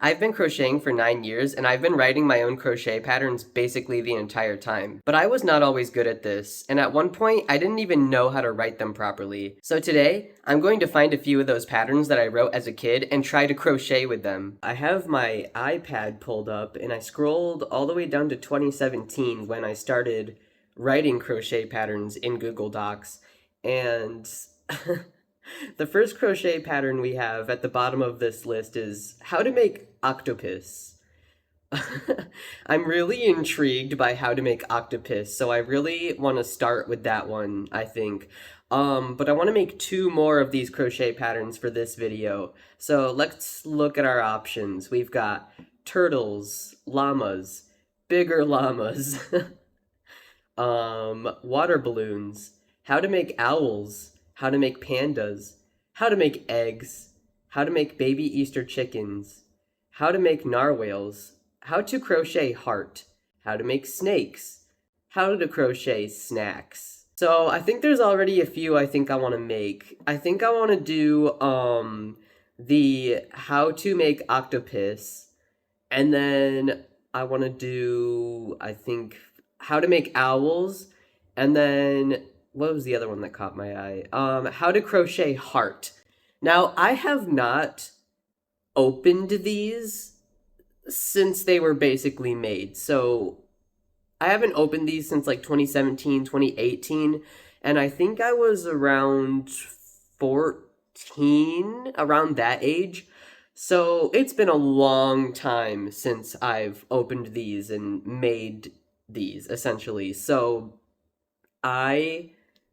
I've been crocheting for 9 years and I've been writing my own crochet patterns basically the entire time. But I was not always good at this, and at one point I didn't even know how to write them properly. So today, I'm going to find a few of those patterns that I wrote as a kid and try to crochet with them. I have my iPad pulled up and I scrolled all the way down to 2017 when I started writing crochet patterns in Google Docs, and the first crochet pattern we have at the bottom of this list is how to make octopus. I'm really intrigued by how to make octopus, so I really want to start with that one, I think. But I want to make two more of these crochet patterns for this video. So let's look at our options. We've got turtles, llamas, bigger llamas, water balloons, how to make owls, how to make pandas, how to make eggs, how to make baby Easter chickens, how to make narwhals, how to crochet heart, how to make snakes, how to crochet snacks. So I think there's already a few I think I want to make. I think I want to do the how to make octopus, and then I want to do, I think, how to make owls, and then what was the other one that caught my eye? How to crochet heart. Now, I have not opened these since they were basically made. So I haven't opened these since like 2017, 2018, and I think I was around 14, around that age. So it's been a long time since I've opened these and made these, essentially. So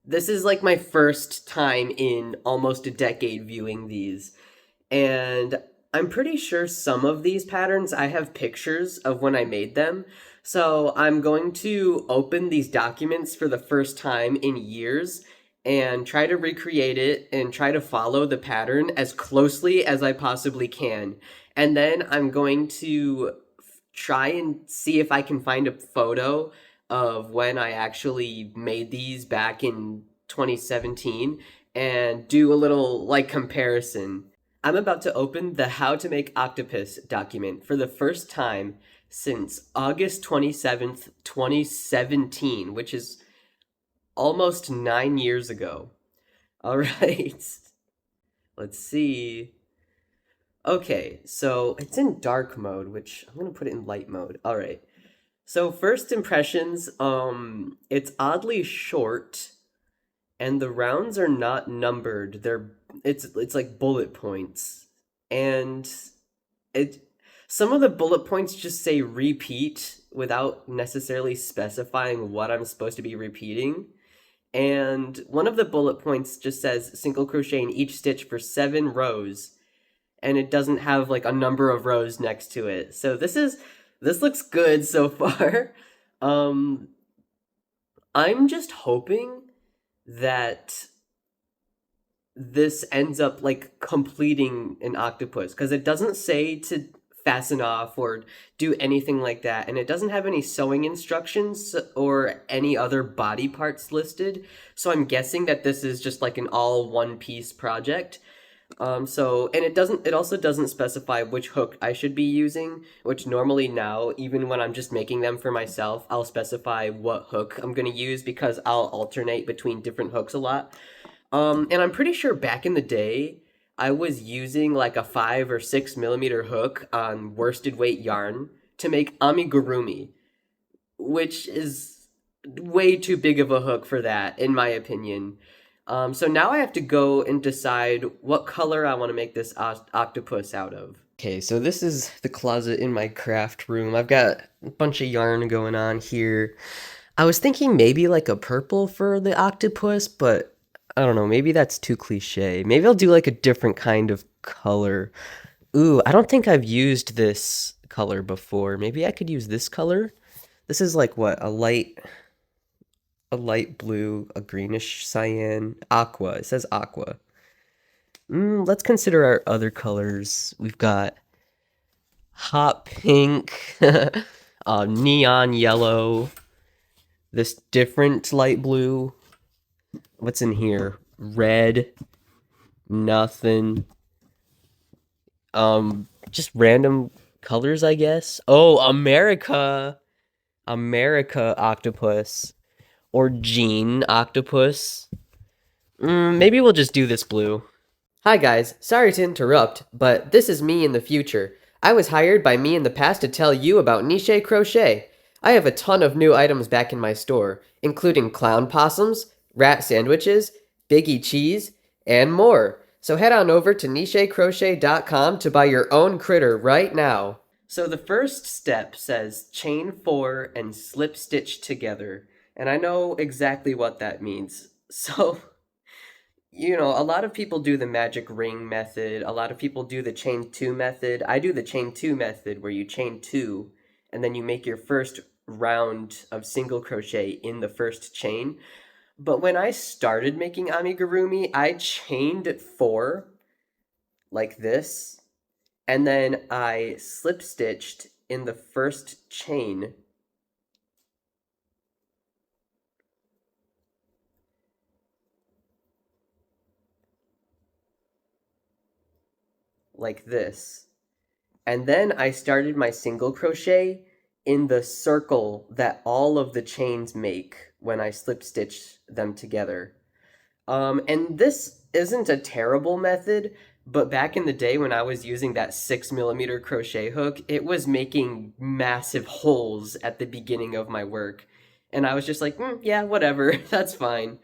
this is like my first time in almost a decade viewing these. And I'm pretty sure some of these patterns I have pictures of when I made them. So I'm going to open these documents for the first time in years and try to recreate it and try to follow the pattern as closely as I possibly can. And then I'm going to try and see if I can find a photo of when I actually made these back in 2017 and do a little like comparison. I'm about to open the How to Make Octopus document for the first time since August 27th, 2017, which is almost 9 years ago. All right, let's see. Okay, so it's in dark mode, which I'm gonna put it in light mode. All right. So first impressions, it's oddly short, and the rounds are not numbered. It's like bullet points, and it some of the bullet points just say repeat without necessarily specifying what I'm supposed to be repeating. And one of the bullet points just says single crochet in each stitch for 7 rows, and it doesn't have like a number of rows next to it. So this looks good so far. Um, I'm just hoping that this ends up like completing an octopus, because it doesn't say to fasten off or do anything like that, and it doesn't have any sewing instructions or any other body parts listed. So I'm guessing that this is just like an all one piece project. And it also doesn't specify which hook I should be using, which normally now, even when I'm just making them for myself, I'll specify what hook I'm gonna use because I'll alternate between different hooks a lot. And I'm pretty sure back in the day, I was using like a 5 or 6 millimeter hook on worsted weight yarn to make amigurumi, which is way too big of a hook for that, in my opinion. So now I have to go and decide what color I want to make this octopus out of. Okay, so this is the closet in my craft room. I've got a bunch of yarn going on here. I was thinking maybe like a purple for the octopus, but I don't know, maybe that's too cliche. Maybe I'll do like a different kind of color. Ooh, I don't think I've used this color before. Maybe I could use this color. This is like what, a light blue, a greenish cyan, aqua. It says aqua. Let's consider our other colors. We've got hot pink, neon yellow, this different light blue. What's in here? Red, nothing. Just random colors, I guess. Oh, America. America octopus. Or Gene octopus. Maybe we'll just do this blue. Hi guys, sorry to interrupt, but this is me in the future. I was hired by me in the past to tell you about Niche Crochet. I have a ton of new items back in my store, including clown possums, rat sandwiches, Biggie cheese, and more. So head on over to nichecrochet.com to buy your own critter right now. So the first step says chain 4 and slip stitch together, and I know exactly what that means. So a lot of people do the magic ring method. A lot of people do the chain 2 method. I do the chain 2 method where you chain 2 and then you make your first round of single crochet in the first chain. But when I started making amigurumi, I chained 4 like this, and then I slip stitched in the first chain like this. And then I started my single crochet in the circle that all of the chains make when I slip stitch them together. And this isn't a terrible method, but back in the day when I was using that 6mm crochet hook, it was making massive holes at the beginning of my work. And I was just like, yeah, whatever, that's fine.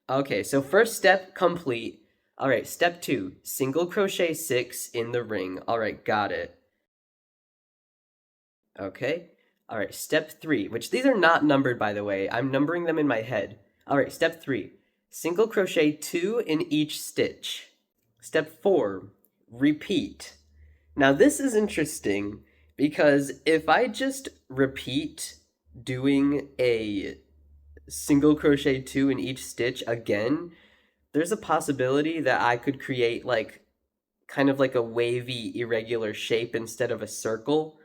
Okay, so first step complete. All right, step 2, single crochet 6 in the ring. All right, got it. Okay. All right, step 3, which these are not numbered, by the way. I'm numbering them in my head. All right, step 3, single crochet 2 in each stitch. Step 4, repeat. Now this is interesting because if I just repeat doing a single crochet 2 in each stitch again, there's a possibility that I could create like kind of like a wavy irregular shape instead of a circle.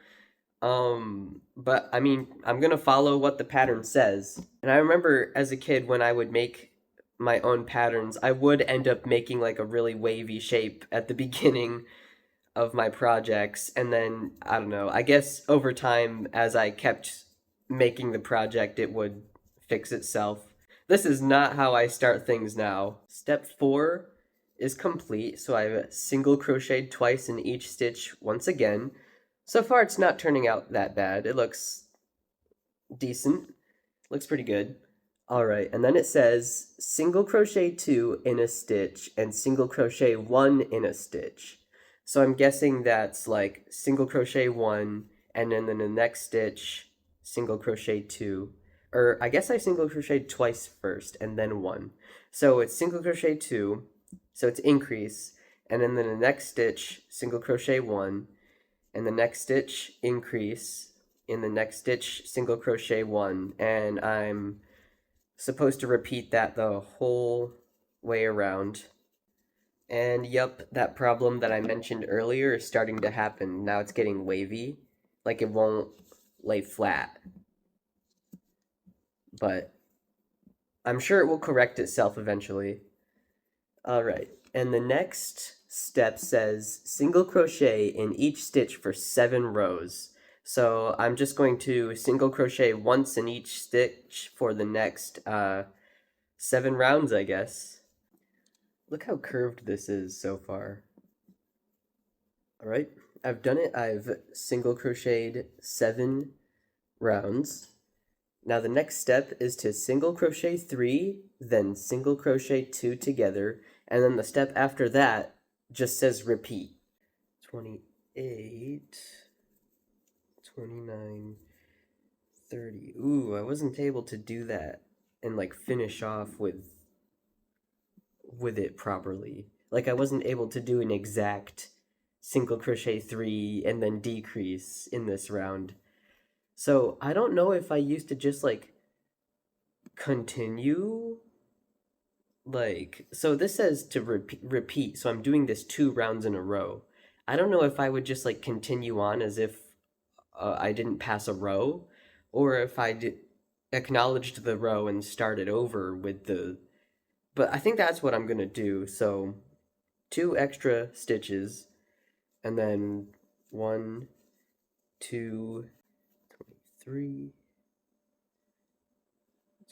But I mean, I'm gonna follow what the pattern says. And I remember as a kid when I would make my own patterns, I would end up making like a really wavy shape at the beginning of my projects. And then, I don't know, I guess over time, as I kept making the project, it would fix itself. This is not how I start things now. Step 4 is complete, so I've single crocheted twice in each stitch once again. So far, it's not turning out that bad. It looks decent. Looks pretty good. All right, and then it says single crochet 2 in a stitch and single crochet 1 in a stitch. So I'm guessing that's like single crochet 1 and then in the next stitch single crochet 2. Or I guess I single crocheted twice first and then 1. So it's single crochet 2, so it's increase, and then in the next stitch single crochet 1, and the next stitch increase, in the next stitch single crochet 1, and I'm supposed to repeat that the whole way around. And yep, that problem that I mentioned earlier is starting to happen. Now it's getting wavy, like it won't lay flat. But I'm sure it will correct itself eventually. All right, and the next step says single crochet in each stitch for 7 rows. So I'm just going to single crochet once in each stitch for the next 7 rounds, I guess. Look how curved this is so far. All right, I've done it. I've single crocheted 7 rounds. Now the next step is to single crochet 3, then single crochet 2 together, and then the step after that just says repeat. 28, 29, 30. Ooh, I wasn't able to do that and like finish off with it properly. Like I wasn't able to do an exact single crochet 3 and then decrease in this round. So I don't know if I used to just like continue, like, so this says to repeat, so I'm doing this 2 rounds in a row. I don't know if I would just like continue on as if I didn't pass a row, or if I did acknowledged the row and started over with the, but I think that's what I'm gonna do. So 2 extra stitches, and then 1, 2, 23,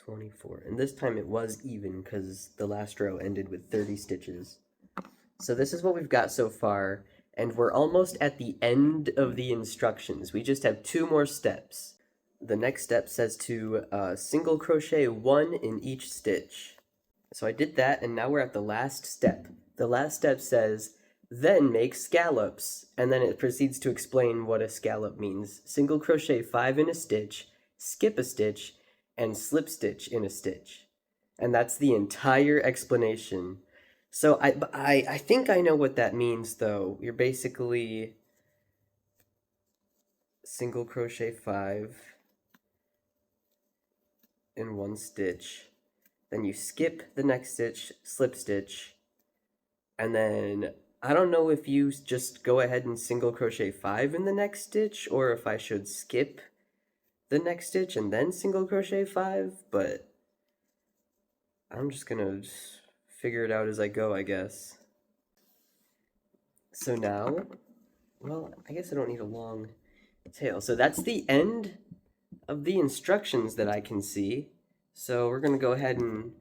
24. And this time it was even because the last row ended with 30 stitches. So this is what we've got so far, and we're almost at the end of the instructions. We just have 2 more steps. The next step says to single crochet 1 in each stitch. So I did that, and now we're at the last step. The last step says, then make scallops, and then it proceeds to explain what a scallop means. Single crochet 5 in a stitch, skip a stitch, and slip stitch in a stitch. And that's the entire explanation. So I think I know what that means, though. You're basically single crochet 5 in one stitch, then you skip the next stitch, slip stitch, and then I don't know if you just go ahead and single crochet 5 in the next stitch, or if I should skip the next stitch and then single crochet 5, but I'm just gonna figure it out as I go, I guess. So now, well, I guess I don't need a long tail. So that's the end of the instructions that I can see. So we're gonna go ahead and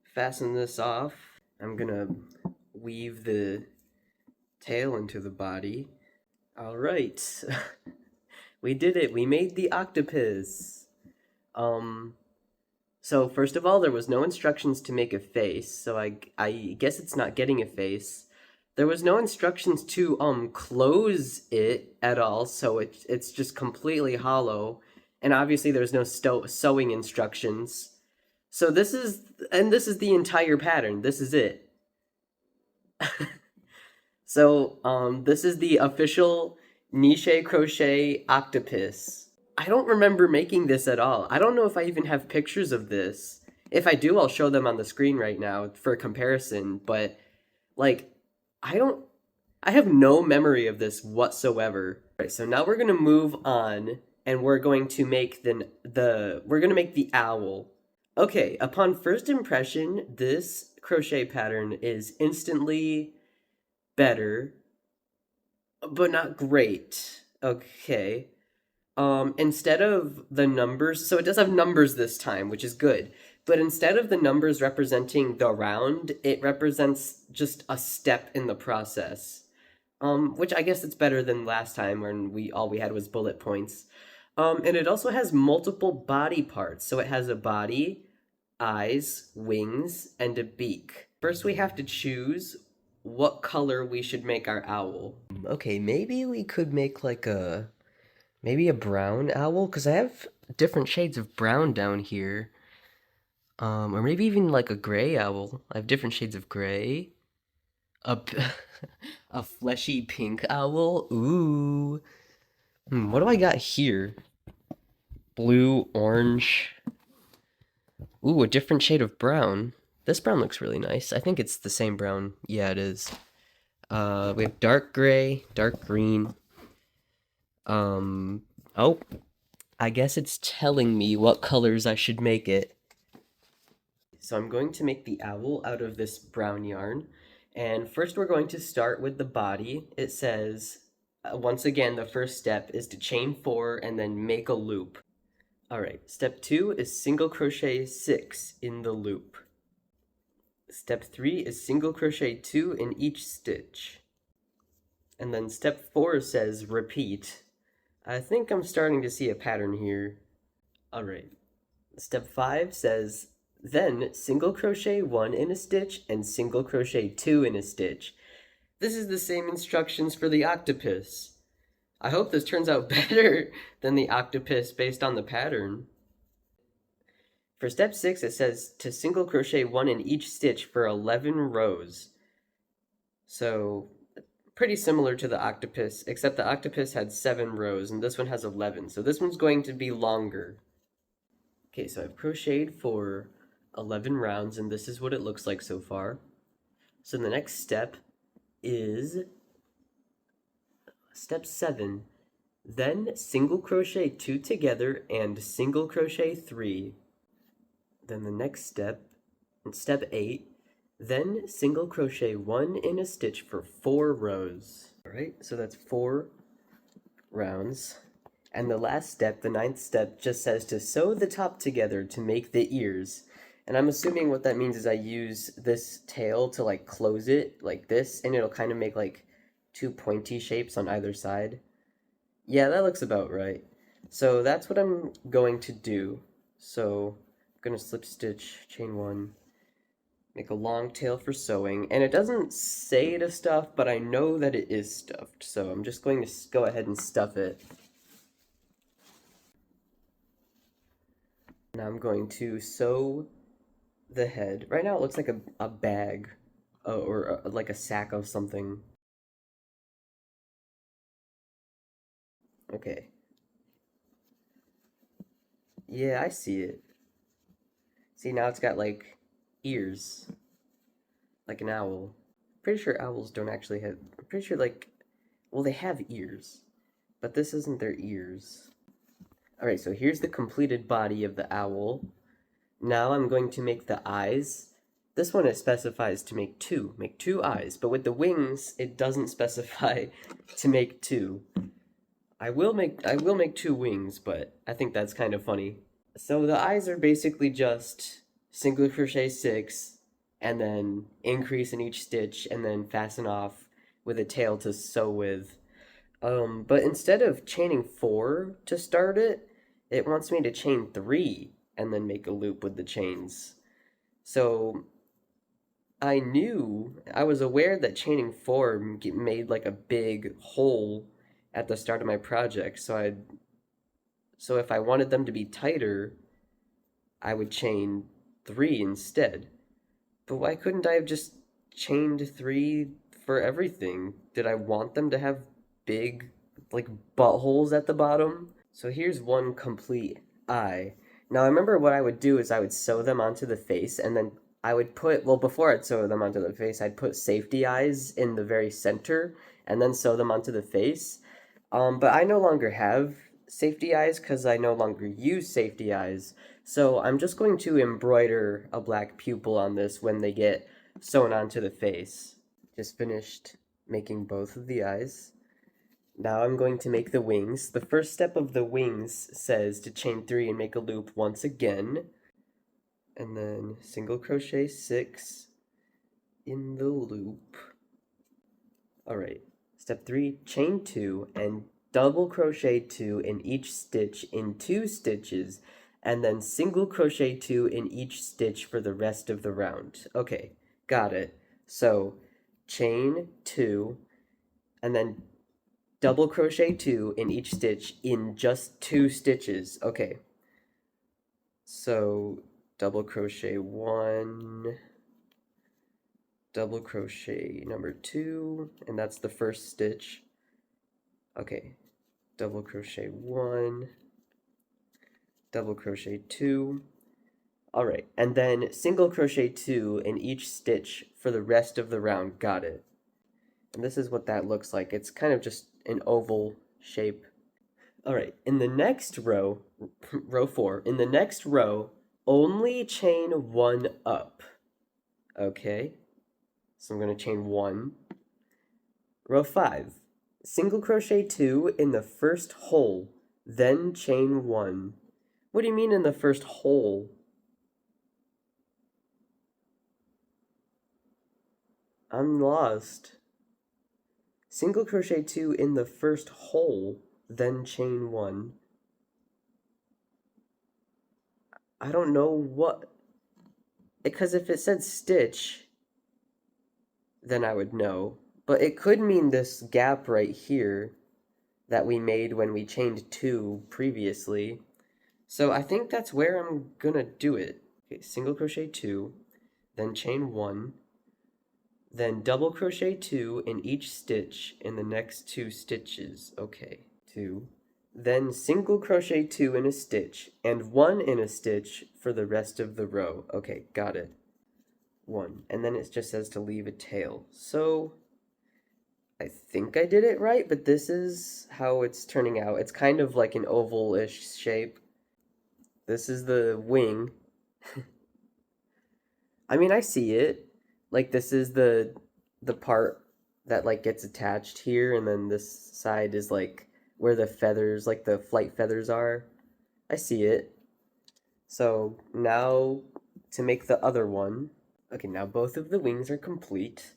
fasten this off. I'm gonna weave the tail into the body. All right, we did it. We made the octopus. So first of all, there was no instructions to make a face, so I guess it's not getting a face. There was no instructions to close it at all, so it's just completely hollow. And obviously there's no sewing instructions. So this is the entire pattern. This is it. So this is the official Niche Crochet octopus. I don't remember making this at all. I don't know if I even have pictures of this. If I do, I'll show them on the screen right now for comparison, but like I have no memory of this whatsoever. Right, so now we're going to move on and we're going to make the owl. Okay, upon first impression, this crochet pattern is instantly better, but not great. Okay. Instead of the numbers, so it does have numbers this time, which is good. But instead of the numbers representing the round, it represents just a step in the process. Which I guess it's better than last time when all we had was bullet points. And it also has multiple body parts. So it has a body, eyes, wings, and a beak. First we have to choose what color we should make our owl. Okay, maybe we could make like maybe a brown owl, because I have different shades of brown down here. Or maybe even like a gray owl. I have different shades of gray. A fleshy pink owl. Ooh. What do I got here? Blue, orange. Ooh, a different shade of brown. This brown looks really nice. I think it's the same brown. Yeah, it is. We have dark gray, dark green. Oh, I guess it's telling me what colors I should make it. So I'm going to make the owl out of this brown yarn. And first we're going to start with the body. It says, once again, the first step is to chain 4 and then make a loop. All right, step 2 is single crochet 6 in the loop. Step 3 is single crochet 2 in each stitch. And then step 4 says repeat. I think I'm starting to see a pattern here. All right. Step 5 says, then single crochet 1 in a stitch and single crochet 2 in a stitch. This is the same instructions for the octopus. I hope this turns out better than the octopus based on the pattern. For step 6, it says to single crochet 1 in each stitch for 11 rows. So pretty similar to the octopus, except the octopus had 7 rows and this one has 11. So this one's going to be longer. Okay, so I've crocheted for 11 rounds and this is what it looks like so far. So the next step is step 7. Then single crochet 2 together and single crochet 3. Then the next step, step 8, then single crochet 1 in a stitch for 4 rows. All right, so that's 4 rounds. And the last step, the ninth step, just says to sew the top together to make the ears. And I'm assuming what that means is I use this tail to like close it like this, and it'll kind of make like two pointy shapes on either side. Yeah, that looks about right. So that's what I'm going to do. So I'm going to slip stitch, chain one, make a long tail for sewing. And it doesn't say to stuff, but I know that it is stuffed. So I'm just going to go ahead and stuff it. Now I'm going to sew the head. Right now it looks like a bag or like a sack of something. Okay. Yeah, I see it. See, now it's got like ears, like an owl. Pretty sure owls don't actually have. I'm pretty sure, like, well, they have ears, but this isn't their ears. Alright, so here's the completed body of the owl. Now I'm going to make the eyes. This one it specifies to make two eyes, but with the wings, it doesn't specify to make two. I will make two wings, but I think that's kind of funny. So the eyes are basically just single crochet 6 and then increase in each stitch and then fasten off with a tail to sew with. But instead of chaining 4 to start it, it wants me to chain 3 and then make a loop with the chains. So I was aware that chaining 4 made like a big hole at the start of my project, so if I wanted them to be tighter, I would chain 3 instead. But why couldn't I have just chained 3 for everything? Did I want them to have big, like, buttholes at the bottom? So here's one complete eye. Now I remember what I would do is I would sew them onto the face, and then I would put, well, before I'd sew them onto the face, I'd put safety eyes in the very center, and then sew them onto the face. But I no longer have safety eyes because I no longer use safety eyes. So I'm just going to embroider a black pupil on this when they get sewn onto the face. Just finished making both of the eyes. Now I'm going to make the wings. The first step of the wings says to chain 3 and make a loop once again. And then single crochet 6 in the loop. Alright, step 3, chain 2 and double crochet 2 in each stitch in 2 stitches, and then single crochet 2 in each stitch for the rest of the round. Okay, got it. So chain 2 and then double crochet 2 in each stitch in just 2 stitches. Okay, so double crochet 1, double crochet number 2, and that's the first stitch. Okay, double crochet 1, double crochet 2. All right, and then single crochet 2 in each stitch for the rest of the round. Got it. And this is what that looks like. It's kind of just an oval shape. All right, in the next row, row 4, in the next row, only chain 1 up. Okay, so I'm going to chain 1. Row 5, single crochet 2 in the first hole, then chain 1. What do you mean in the first hole? I'm lost. Single crochet 2 in the first hole, then chain 1. I don't know what... Because if it said stitch, then I would know. But it could mean this gap right here that we made when we chained 2 previously. So I think that's where I'm gonna do it. Okay, single crochet 2, then chain 1, then double crochet 2 in each stitch in the next 2 stitches. Okay, 2. Then single crochet 2 in a stitch, and 1 in a stitch for the rest of the row. Okay, got it. 1. And then it just says to leave a tail. So I think I did it right, but this is how it's turning out. It's kind of like an oval-ish shape. This is the wing. I mean, I see it. Like, this is the part that, like, gets attached here, and then this side is, like, where the feathers, like the flight feathers are. I see it. So now to make the other one. Okay, now both of the wings are complete.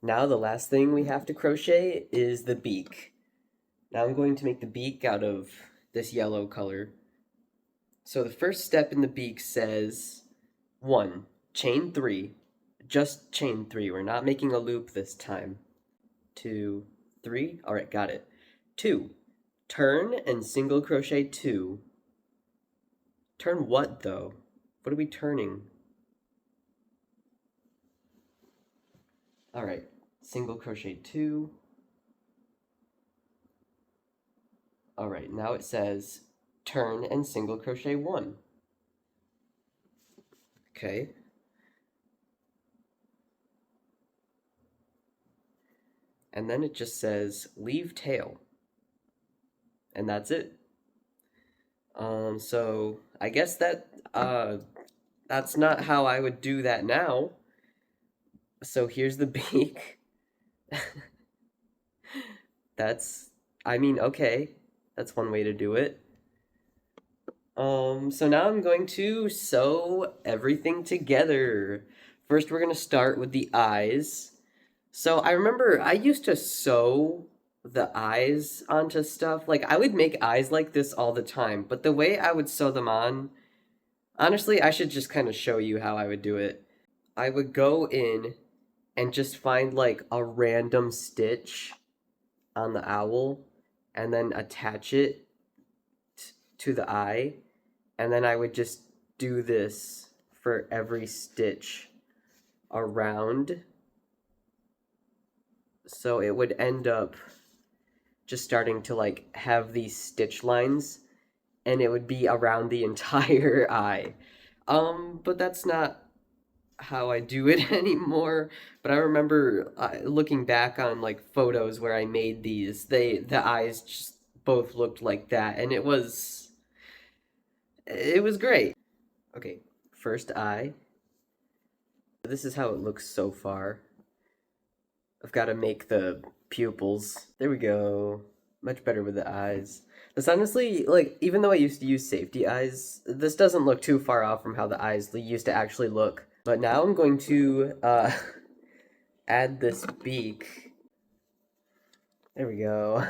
Now the last thing we have to crochet is the beak. Now I'm going to make the beak out of this yellow color. So the first step in the beak says 1, chain 3. Just chain 3. We're not making a loop this time. 2, 3. All right, got it. 2, turn and single crochet 2. Turn what though? What are we turning? All right, single crochet 2. All right, now it says turn and single crochet 1. Okay. And then it just says leave tail. And that's it. So I guess that's not how I would do that now. So here's the beak. I mean, okay. That's one way to do it. So now I'm going to sew everything together. First, we're gonna start with the eyes. So I remember I used to sew the eyes onto stuff. Like, I would make eyes like this all the time, but the way I would sew them on, honestly, I should just kind of show you how I would do it. I would go in and just find like a random stitch on the owl and then attach it to the eye, and then I would just do this for every stitch around. So it would end up just starting to like have these stitch lines, and it would be around the entire eye. But that's not how I do it anymore. But I remember looking back on like photos where I made these, the eyes just both looked like that, and it was great. Okay, first eye. This is how it looks so far. I've got to make the pupils. There we go. Much better with the eyes. This honestly, like, even though I used to use safety eyes, this doesn't look too far off from how the eyes used to actually look. But now I'm going to add this beak. There we go.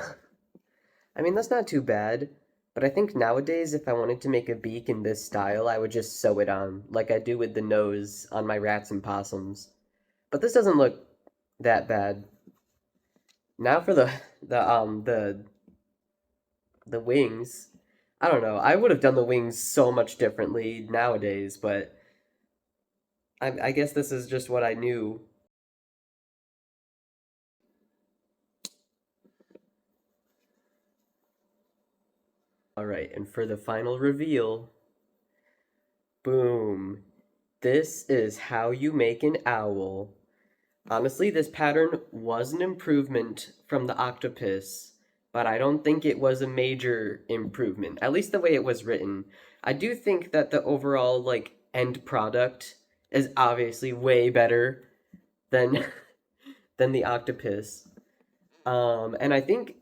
I mean, that's not too bad. But I think nowadays, if I wanted to make a beak in this style, I would just sew it on, like I do with the nose on my rats and possums. But this doesn't look that bad. Now for the wings. I don't know. I would have done the wings so much differently nowadays, but I guess this is just what I knew. All right, and for the final reveal, boom. This is how you make an owl. Honestly, this pattern was an improvement from the octopus, but I don't think it was a major improvement, at least the way it was written. I do think that the overall, like, end product is obviously way better than than the octopus. And I think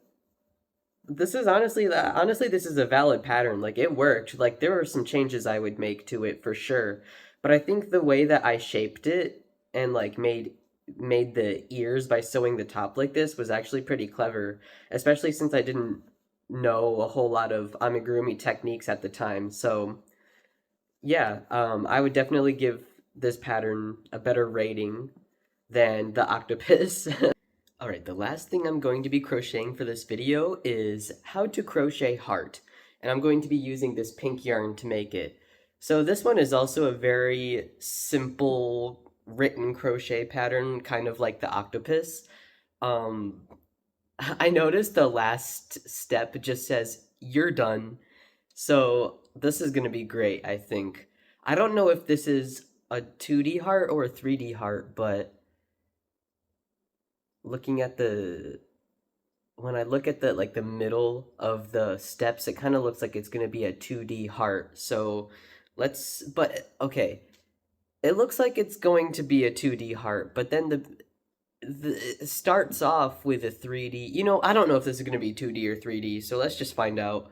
this is honestly this is a valid pattern. Like, it worked. Like, there were some changes I would make to it for sure, but I think the way that I shaped it and like made the ears by sewing the top like this was actually pretty clever, especially since I didn't know a whole lot of amigurumi techniques at the time. So yeah, I would definitely give this pattern a better rating than the octopus. Alright, the last thing I'm going to be crocheting for this video is how to crochet heart, and I'm going to be using this pink yarn to make it. So this one is also a very simple written crochet pattern, kind of like the octopus. I noticed the last step just says, "You're done." So this is going to be great, I think. I don't know if this is a 2D heart or a 3D heart, but looking at when I look at the like the middle of the steps, it kind of looks like it's going to be a 2D heart. So but okay. It looks like it's going to be a 2D heart, but then It starts off with a 3D. You know, I don't know if this is going to be 2D or 3D, so let's just find out.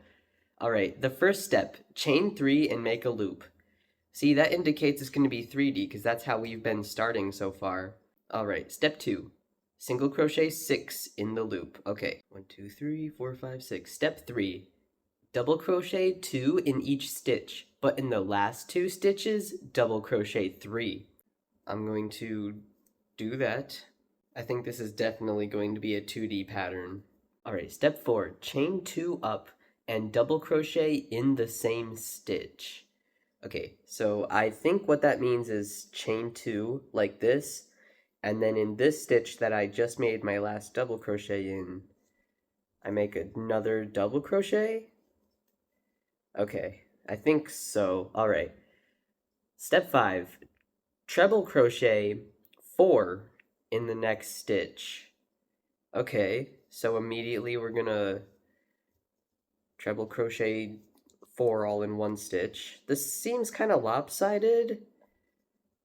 All right, the first step, chain 3 and make a loop. See, that indicates it's going to be 3D because that's how we've been starting so far. All right, step 2, single crochet 6 in the loop. Okay, 1, 2, 3, 4, 5, 6. Step 3, double crochet 2 in each stitch, but in the last 2 stitches, double crochet 3. I'm going to do that. I think this is definitely going to be a 2D pattern. Alright, step 4, chain 2 up and double crochet in the same stitch. Okay, so I think what that means is chain 2 like this, and then in this stitch that I just made my last double crochet in, I make another double crochet? Okay, I think so. Alright. Step 5, treble crochet 4 in the next stitch. Okay, so immediately we're gonna treble crochet 4 all in one stitch. This seems kind of lopsided.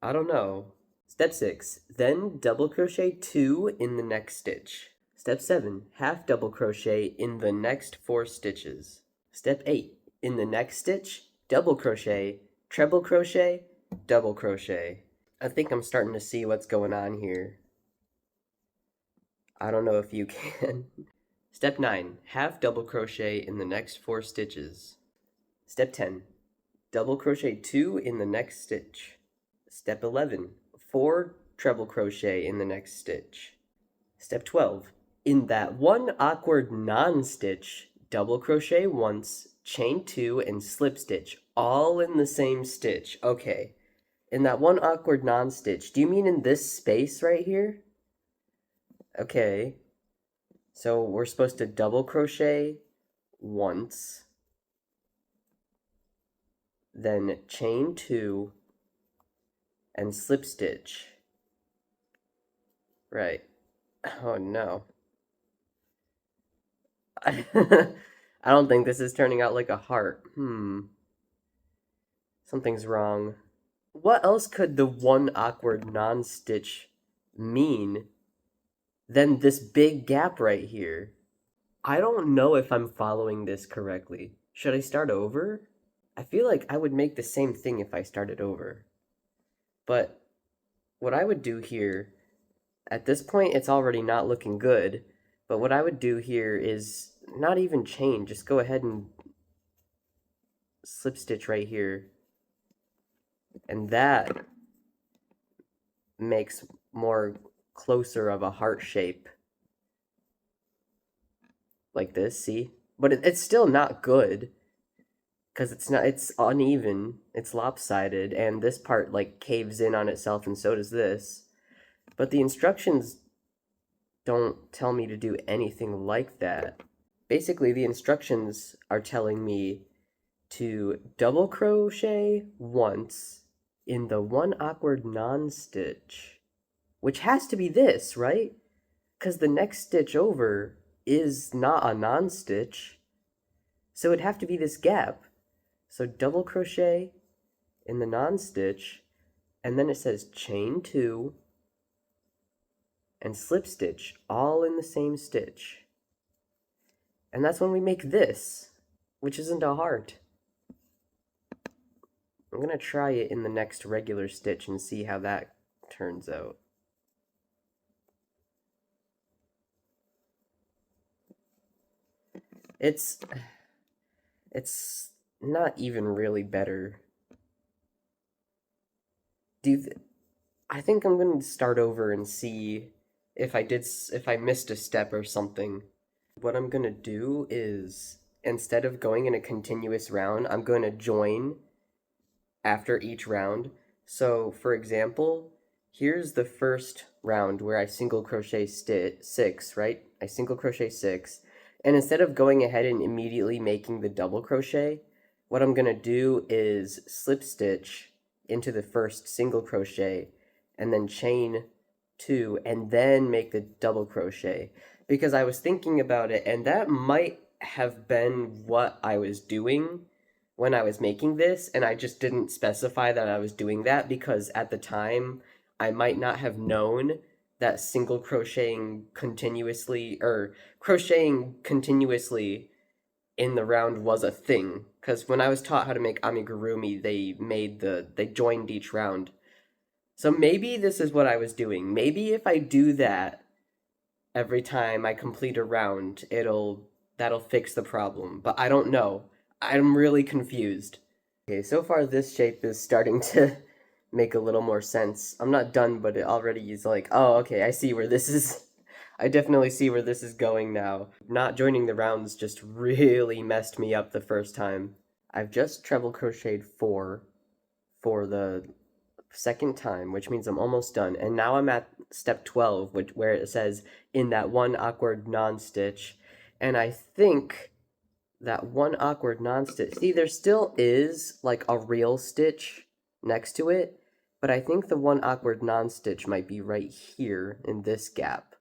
I don't know. Step 6, then double crochet 2 in the next stitch. Step 7, half double crochet in the next 4 stitches. Step 8, in the next stitch, double crochet, treble crochet, double crochet. I think I'm starting to see what's going on here. I don't know if you can. Step 9, half double crochet in the next 4 stitches. Step 10, double crochet 2 in the next stitch. Step 11, 4 treble crochet in the next stitch. Step 12, in that one awkward non-stitch, double crochet once, chain 2, and slip stitch, all in the same stitch. Okay, in that one awkward non-stitch, do you mean in this space right here? Okay, so we're supposed to double crochet once, then chain 2, and slip stitch. Right. Oh no. I don't think this is turning out like a heart. Something's wrong. What else could the one awkward non-stitch mean than this big gap right here? I don't know if I'm following this correctly. Should I start over? I feel like I would make the same thing if I started over. But what I would do here, at this point it's already not looking good, but what I would do here is not even chain, just go ahead and slip stitch right here. And that makes more closer of a heart shape. Like this, see? But it's still not good. Because it's uneven, it's lopsided, and this part, like, caves in on itself, and so does this. But the instructions don't tell me to do anything like that. Basically, the instructions are telling me to double crochet once in the one awkward non-stitch, which has to be this, right? Because the next stitch over is not a non-stitch, so it'd have to be this gap. So double crochet in the non-stitch, and then it says chain 2 and slip stitch all in the same stitch. And that's when we make this, which isn't a heart. I'm going to try it in the next regular stitch and see how that turns out. It's not even really better. I think I'm going to start over and see if I missed a step or something. What I'm going to do is, instead of going in a continuous round, I'm going to join after each round. So, for example, here's the first round where I single crochet 6, right? I single crochet 6, and instead of going ahead and immediately making the double crochet, what I'm going to do is slip stitch into the first single crochet and then chain 2 and then make the double crochet, because I was thinking about it, and that might have been what I was doing when I was making this, and I just didn't specify that I was doing that because at the time I might not have known that single crocheting continuously, or crocheting continuously in the round was a thing. Because when I was taught how to make amigurumi, they joined each round. So maybe this is what I was doing. Maybe if I do that every time I complete a round, that'll fix the problem. But I don't know. I'm really confused. Okay, so far this shape is starting to make a little more sense. I'm not done, but it already is like, oh, okay, I see where this is. I definitely see where this is going now. Not joining the rounds just really messed me up the first time. I've just treble crocheted 4 for the second time, which means I'm almost done. And now I'm at step 12, where it says in that one awkward non-stitch. And I think that one awkward non-stitch, see, there still is like a real stitch next to it, but I think the one awkward non-stitch might be right here in this gap.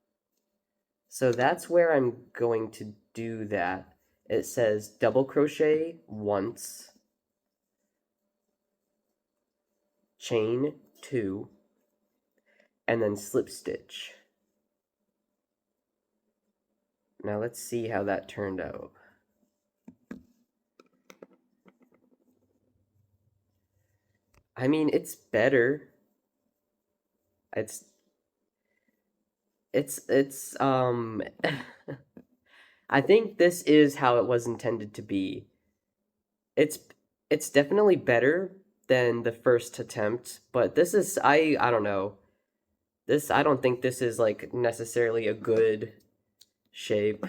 So that's where I'm going to do that. It says double crochet once, chain 2, and then slip stitch. Now let's see how that turned out. I mean, it's better. It's I think this is how it was intended to be. It's it's definitely better than the first attempt, but this is I don't know. I don't think this is like necessarily a good shape.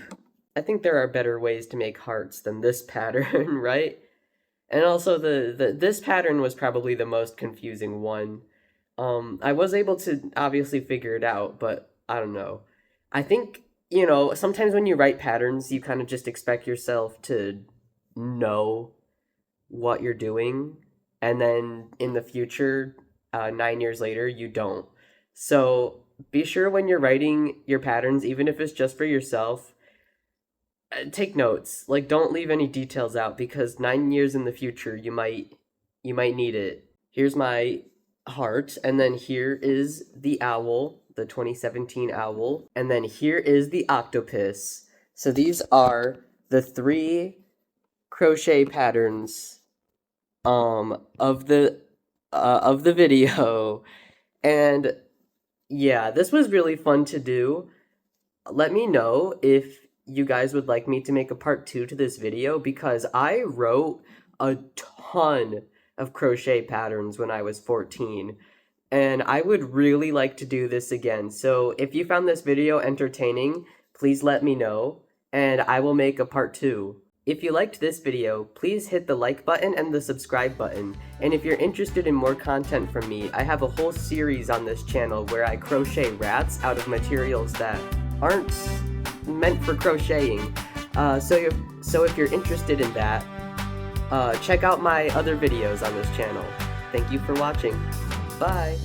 I think there are better ways to make hearts than this pattern, right? And also this pattern was probably the most confusing one. I was able to obviously figure it out, but I don't know. I think, sometimes when you write patterns, you kind of just expect yourself to know what you're doing, and then in the future, 9 years later, you don't. So be sure when you're writing your patterns, even if it's just for yourself, take notes. Like, don't leave any details out, because 9 years in the future, you might need it. Here's my heart, and then here is the owl, the 2017 owl, and then here is the octopus. So these are the 3 crochet patterns of the video. And yeah, this was really fun to do. Let me know if you guys would like me to make a part 2 to this video, because I wrote a ton of crochet patterns when I was 14, and I would really like to do this again. So if you found this video entertaining, please let me know, and I will make a part 2. If you liked this video, please hit the like button and the subscribe button. And if you're interested in more content from me, I have a whole series on this channel where I crochet rats out of materials that aren't meant for crocheting. So if you're interested in that, check out my other videos on this channel. Thank you for watching. Bye!